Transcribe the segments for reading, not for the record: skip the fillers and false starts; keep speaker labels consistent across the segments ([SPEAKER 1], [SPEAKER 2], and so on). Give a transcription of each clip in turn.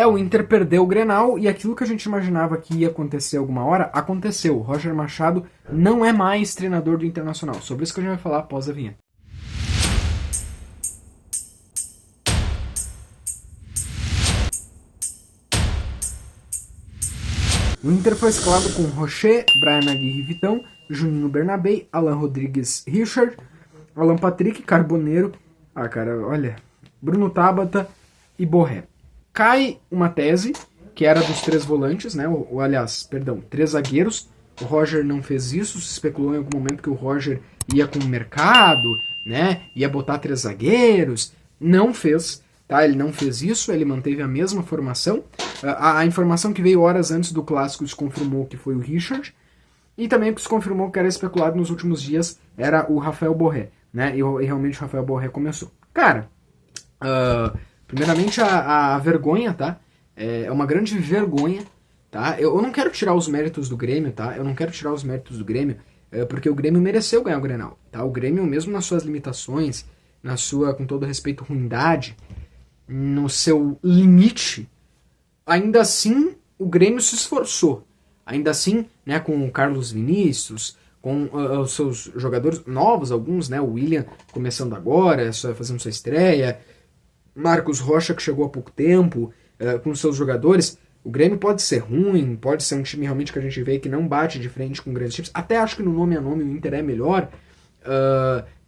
[SPEAKER 1] O Inter perdeu o Grenal e aquilo que a gente imaginava que ia acontecer alguma hora, aconteceu. O Roger Machado não é mais treinador do Internacional. Sobre isso que a gente vai falar após a vinheta. O Inter foi escalado com Rocher, Brian Aguirre Vitão, Juninho Bernabé, Alan Rodrigues Richard, Alan Patrick, Carboneiro, Bruno Tabata e Borré. Cai uma tese, que era dos três volantes, né? Três zagueiros. O Roger não fez isso, se especulou em algum momento que o Roger ia com o mercado, né? Ia botar três zagueiros. Não fez, tá? Ele não fez isso, ele manteve a mesma formação. A informação que veio horas antes do clássico se confirmou que foi o Richard. E também o que se confirmou que era especulado nos últimos dias era o Rafael Borré, né? E realmente o Rafael Borré começou. Cara, primeiramente a vergonha, tá? É uma grande vergonha, tá? Eu não quero tirar os méritos do Grêmio, tá? Eu não quero tirar os méritos do Grêmio, porque o Grêmio mereceu ganhar o Grenal, tá? O Grêmio, mesmo nas suas limitações, na sua, com todo respeito, ruindade, no seu limite, ainda assim o Grêmio se esforçou. Ainda assim, né, com o Carlos Vinícius, com os seus jogadores novos, alguns, né? O William começando agora, fazendo sua estreia, Marcos Rocha, que chegou há pouco tempo, com seus jogadores. O Grêmio pode ser ruim, pode ser um time realmente que a gente vê que não bate de frente com grandes times. Até acho que no nome a nome o Inter é melhor.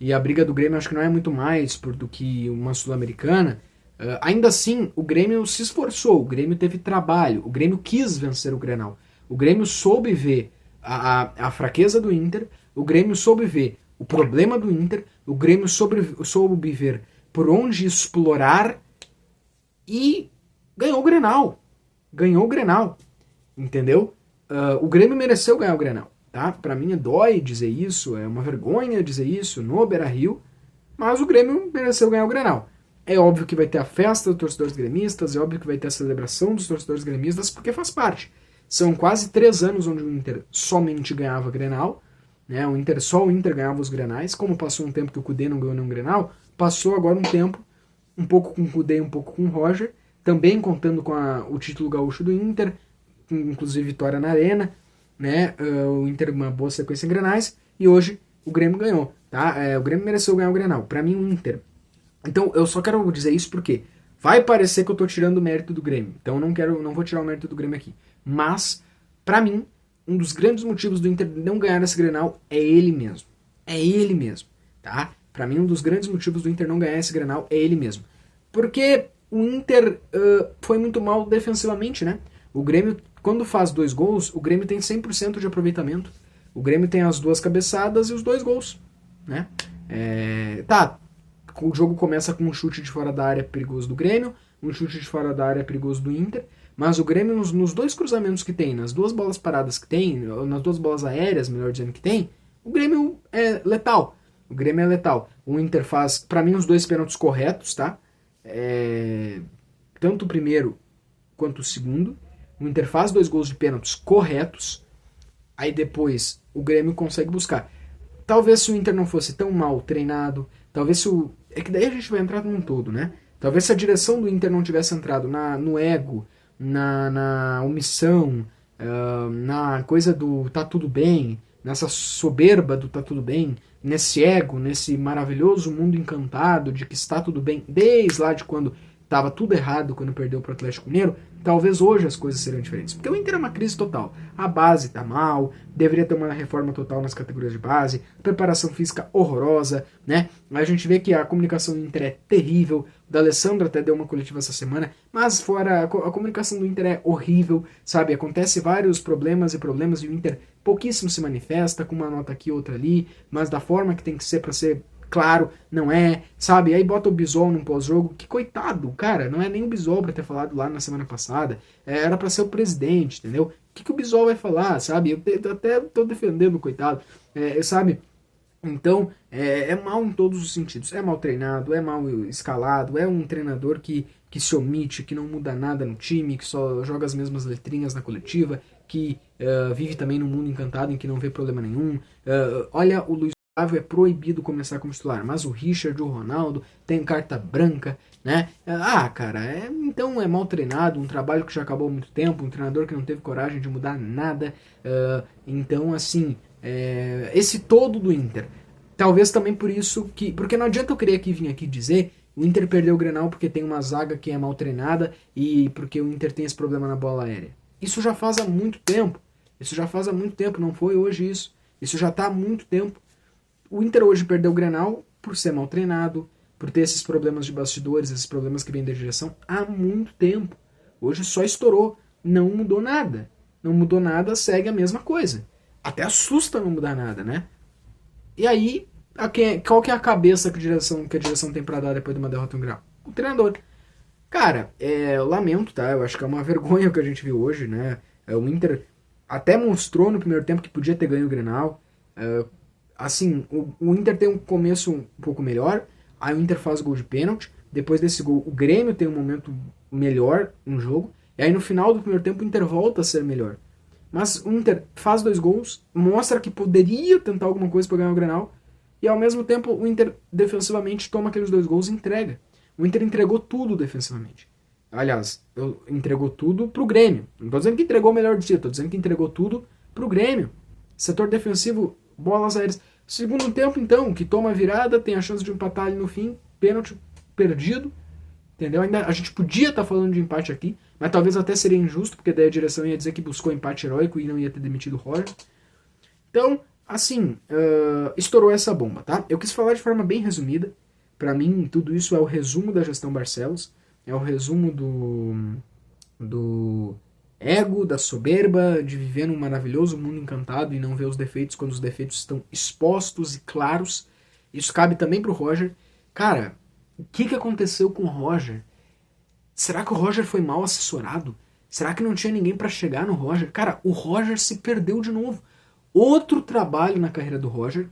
[SPEAKER 1] E a briga do Grêmio acho que não é muito mais do que uma Sul-Americana. Ainda assim, o Grêmio se esforçou, o Grêmio teve trabalho, o Grêmio quis vencer o Grenal. O Grêmio soube ver a fraqueza do Inter, o Grêmio soube ver o problema do Inter, o Grêmio soube ver por onde explorar e ganhou o Grenal. Ganhou o Grenal, entendeu? O Grêmio mereceu ganhar o Grenal, tá? Pra mim dói dizer isso, é uma vergonha dizer isso no Beira-Rio, mas o Grêmio mereceu ganhar o Grenal. É óbvio que vai ter a festa dos torcedores gremistas, é óbvio que vai ter a celebração dos torcedores gremistas, porque faz parte. São quase 3 anos onde o Inter somente ganhava Grenal, né? Só o Inter ganhava os Grenais. Como passou um tempo que o Cudê não ganhou nenhum Grenal, passou agora um tempo, um pouco com o Cudê e um pouco com o Roger, também contando com o título gaúcho do Inter, inclusive vitória na Arena, né? O Inter uma boa sequência em Grenais, e hoje o Grêmio ganhou, tá? O Grêmio mereceu ganhar o Grenal. Pra mim, o Inter. Então, eu só quero dizer isso porque vai parecer que eu tô tirando o mérito do Grêmio. Então, não vou tirar o mérito do Grêmio aqui. Mas, pra mim, um dos grandes motivos do Inter não ganhar esse Grenal é ele mesmo. É ele mesmo, tá? Pra mim, um dos grandes motivos do Inter não ganhar esse Grenal é ele mesmo. Porque o Inter foi muito mal defensivamente, né? O Grêmio, quando faz 2 gols, o Grêmio tem 100% de aproveitamento. O Grêmio tem as 2 cabeçadas e os 2 gols, né? O jogo começa com um chute de fora da área perigoso do Grêmio, um chute de fora da área perigoso do Inter, mas o Grêmio, nos 2 cruzamentos que tem, nas 2 bolas paradas que tem, nas 2 bolas aéreas, melhor dizendo, que tem, o Grêmio é letal. O Grêmio é letal. O Inter faz, pra mim, os 2 pênaltis corretos, tá? Tanto o primeiro quanto o segundo. O Inter faz 2 gols de pênaltis corretos, aí depois o Grêmio consegue buscar. Talvez se o Inter não fosse tão mal treinado, talvez se o... É que daí a gente vai entrar num todo, né? Talvez se a direção do Inter não tivesse entrado no ego, na omissão, na coisa do tá tudo bem, nessa soberba do tá tudo bem, nesse ego, nesse maravilhoso mundo encantado de que está tudo bem, desde lá de quando estava tudo errado, quando perdeu para o Atlético Mineiro, talvez hoje as coisas seriam diferentes. Porque o Inter é uma crise total. A base tá mal, deveria ter uma reforma total nas categorias de base, preparação física horrorosa, né? A gente vê que a comunicação do Inter é terrível, o D'Alessandro até deu uma coletiva essa semana, mas fora a comunicação do Inter é horrível, sabe? Acontece vários problemas e o Inter pouquíssimo se manifesta, com uma nota aqui, outra ali, mas da forma que tem que ser para ser claro, não é, sabe? Aí bota o Bisol num pós-jogo, que coitado, cara, não é nem o Bisol pra ter falado lá na semana passada, era pra ser o presidente, entendeu? O que o Bisol vai falar, sabe? Eu até tô defendendo o coitado, sabe? Então, é mal em todos os sentidos, é mal treinado, é mal escalado, é um treinador que se omite, que não muda nada no time, que só joga as mesmas letrinhas na coletiva, que vive também num mundo encantado em que não vê problema nenhum. Olha o Luiz é proibido começar como titular, mas o Richard, o Ronaldo, tem carta branca, né? Ah, cara, então é mal treinado, um trabalho que já acabou há muito tempo, um treinador que não teve coragem de mudar nada. Então, assim, esse todo do Inter. Talvez também por isso que... Porque não adianta eu querer vir aqui dizer o Inter perdeu o Grenal porque tem uma zaga que é mal treinada e porque o Inter tem esse problema na bola aérea. Isso já faz há muito tempo. Não foi hoje isso. Isso já está há muito tempo. O Inter hoje perdeu o Grenal por ser mal treinado, por ter esses problemas de bastidores, esses problemas que vêm da direção há muito tempo. Hoje só estourou, não mudou nada. Não mudou nada, segue a mesma coisa. Até assusta não mudar nada, né? E aí, qual que é a cabeça que a direção tem pra dar depois de uma derrota em Grenal? O treinador. Cara, eu lamento, tá? Eu acho que é uma vergonha o que a gente viu hoje, né? O Inter até mostrou no primeiro tempo que podia ter ganho o Grenal. Assim, o Inter tem um começo um pouco melhor, aí o Inter faz o gol de pênalti, depois desse gol o Grêmio tem um momento melhor no jogo, e aí no final do primeiro tempo o Inter volta a ser melhor. Mas o Inter faz 2 gols, mostra que poderia tentar alguma coisa para ganhar o Grenal, e ao mesmo tempo o Inter defensivamente toma aqueles 2 gols e entrega. O Inter entregou tudo defensivamente. Aliás, entregou tudo pro Grêmio. Não tô dizendo que entregou o melhor de si, tô dizendo que entregou tudo pro Grêmio. Setor defensivo, bolas aéreas. Segundo tempo, então, que toma a virada, tem a chance de empatar ali no fim, pênalti perdido, entendeu? Ainda a gente podia estar falando de empate aqui, mas talvez até seria injusto, porque daí a direção ia dizer que buscou empate heróico e não ia ter demitido o Roger. Então, assim, estourou essa bomba, tá? Eu quis falar de forma bem resumida. Pra mim, tudo isso é o resumo da gestão Barcelos, é o resumo do ego, da soberba, de viver num maravilhoso mundo encantado e não ver os defeitos quando os defeitos estão expostos e claros. Isso cabe também pro Roger. Cara, o que aconteceu com o Roger? Será que o Roger foi mal assessorado? Será que não tinha ninguém para chegar no Roger? Cara, o Roger se perdeu de novo. Outro trabalho na carreira do Roger,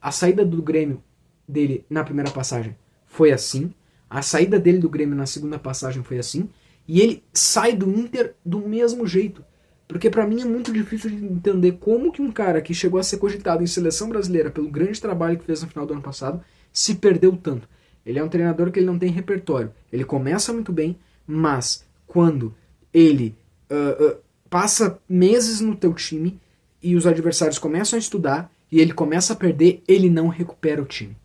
[SPEAKER 1] a saída do Grêmio dele na primeira passagem foi assim, a saída dele do Grêmio na segunda passagem foi assim, e ele sai do Inter do mesmo jeito. Porque pra mim é muito difícil de entender como que um cara que chegou a ser cogitado em seleção brasileira pelo grande trabalho que fez no final do ano passado se perdeu tanto. Ele é um treinador que ele não tem repertório. Ele começa muito bem, mas quando ele passa meses no teu time e os adversários começam a estudar e ele começa a perder, ele não recupera o time.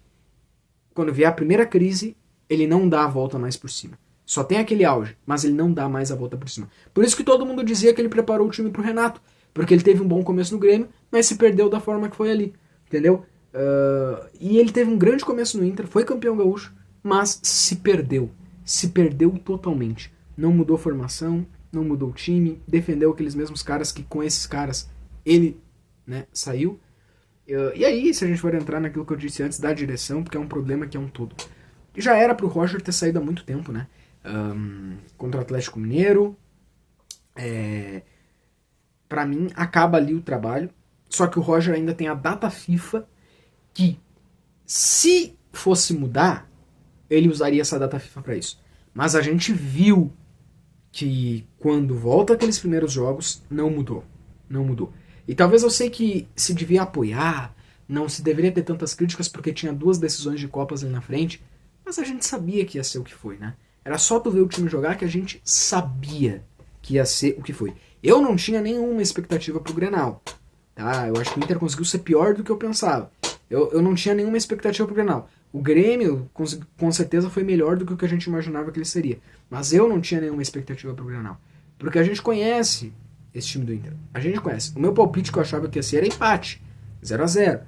[SPEAKER 1] Quando vier a primeira crise, ele não dá a volta mais por cima. Só tem aquele auge, mas ele não dá mais a volta por cima. Por isso que todo mundo dizia que ele preparou o time pro Renato. Porque ele teve um bom começo no Grêmio, mas se perdeu da forma que foi ali. Entendeu? E ele teve um grande começo no Inter, foi campeão gaúcho, mas se perdeu. Se perdeu totalmente. Não mudou formação, não mudou o time, defendeu aqueles mesmos caras que com esses caras ele, né, saiu. E aí, se a gente for entrar naquilo que eu disse antes da direção, porque é um problema que é um todo. Já era pro Roger ter saído há muito tempo, né? Contra o Atlético Mineiro. Pra mim, acaba ali o trabalho. Só que o Roger ainda tem a data FIFA que, se fosse mudar, ele usaria essa data FIFA pra isso. Mas a gente viu que quando volta aqueles primeiros jogos, não mudou. Não mudou. E talvez eu sei que se devia apoiar, não se deveria ter tantas críticas porque tinha 2 decisões de Copas ali na frente, mas a gente sabia que ia ser o que foi, né? Era só tu ver o time jogar que a gente sabia que ia ser o que foi. Eu não tinha nenhuma expectativa pro Grenal, tá? Eu acho que o Inter conseguiu ser pior do que eu pensava. Eu não tinha nenhuma expectativa pro Grenal. O Grêmio, com certeza, foi melhor do que o que a gente imaginava que ele seria. Mas eu não tinha nenhuma expectativa pro Grenal. Porque a gente conhece esse time do Inter. A gente conhece. O meu palpite que eu achava que ia ser era empate. 0-0.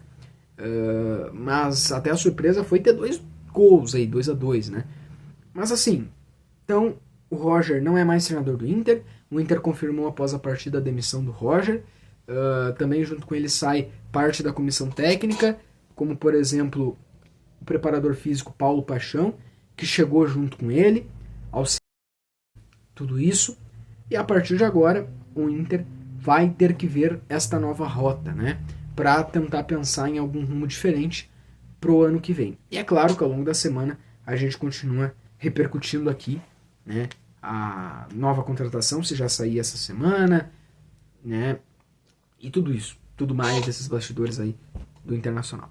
[SPEAKER 1] Mas até a surpresa foi ter 2 gols aí, 2-2, né? Mas assim, então o Roger não é mais treinador do Inter. O Inter confirmou após a partida a demissão do Roger. Também junto com ele sai parte da comissão técnica, como por exemplo o preparador físico Paulo Paixão, que chegou junto com ele, auxiliou tudo isso. E a partir de agora, o Inter vai ter que ver esta nova rota, né? Para tentar pensar em algum rumo diferente pro ano que vem. E é claro que ao longo da semana a gente continua repercutindo aqui, né? A nova contratação, se já sair essa semana, né? E tudo isso, tudo mais desses bastidores aí do Internacional.